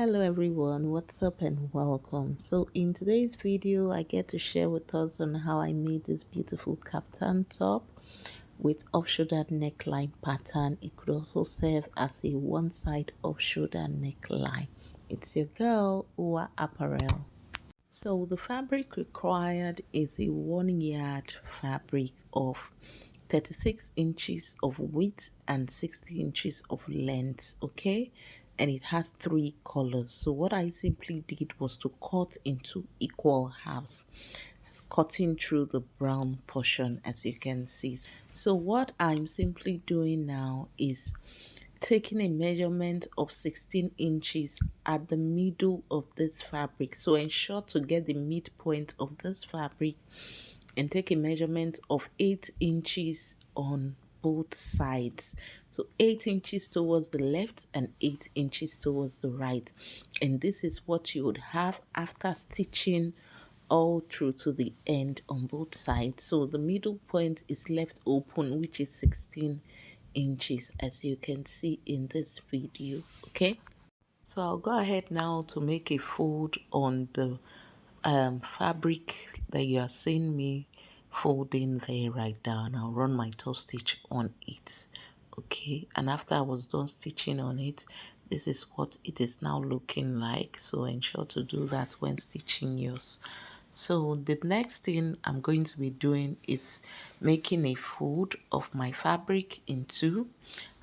Hello everyone, what's up and welcome. So in today's video I get to share with us on how I made this beautiful kaftan top with off-shoulder neckline pattern. It could also serve as a one-side off-shoulder neckline. It's your girl Uwa Apparel. So the fabric required is a 1 yard fabric of 36 inches of width and 60 inches of length, okay? And it has 3 colors. So what I simply did was to cut into equal halves, cutting through the brown portion, as you can see. So what I'm simply doing now is taking a measurement of 16 inches at the middle of this fabric. So ensure to get the midpoint of this fabric and take a measurement of 8 inches on both sides. So 8 inches towards the left and 8 inches towards the right. And this is what you would have after stitching all through to the end on both sides. So the middle point is left open, which is 16 inches, as you can see in this video. Okay, so I'll go ahead now to make a fold on the fabric that you are seeing me folding there right now, and I'll run my top stitch on it. Okay, and after I was done stitching on it, this is what it is now looking like. So ensure to do that when stitching yours. So the next thing I'm going to be doing is making a fold of my fabric in two,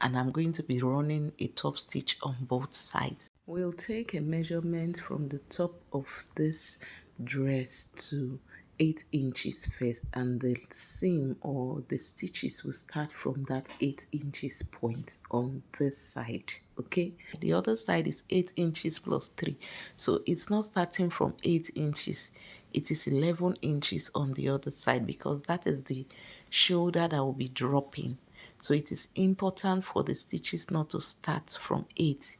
and I'm going to be running a top stitch on both sides. We'll take a measurement from the top of this dress to 8 inches first, and the seam or the stitches will start from that 8 inches point on this side. Okay, the other side is 8 inches plus 3, so it's not starting from 8 inches, it is 11 inches on the other side, because that is the shoulder that will be dropping. So it is important for the stitches not to start from 8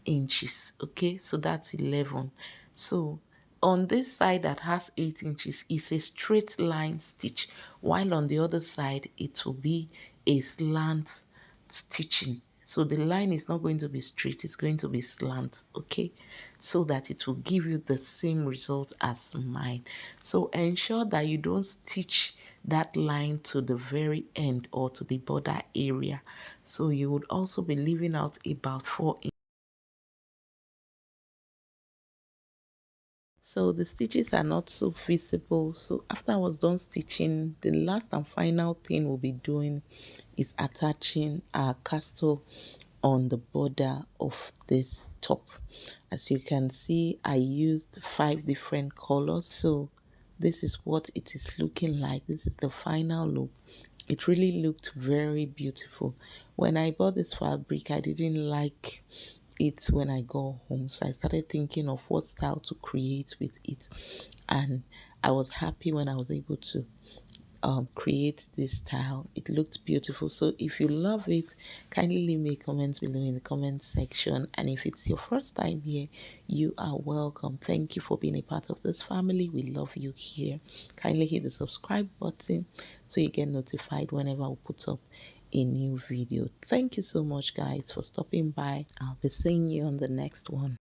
inches. Okay, so that's 11. So on this side that has 8 inches is a straight line stitch, while on the other side it will be a slant stitching. So the line is not going to be straight, it's going to be slant, okay, so that it will give you the same result as mine. So ensure that you don't stitch that line to the very end or to the border area. So you would also be leaving out about 4 inches. So the stitches are not so visible. So after I was done stitching, the last and final thing we'll be doing is attaching our castle on the border of this top. As you can see, I used 5 different colors. So this is what it is looking like. This is the final look. It really looked very beautiful. When I bought this fabric, I didn't like it when I got home, so I started thinking of what style to create with it, and I was happy when I was able to create this style. It looked beautiful. So if you love it, kindly leave me a comment below in the comment section, and if it's your first time here, you are welcome. Thank you for being a part of this family. We love you here. Kindly hit the subscribe button so you get notified whenever we put up a new video. Thank you so much, guys, for stopping by. I'll be seeing you on the next one.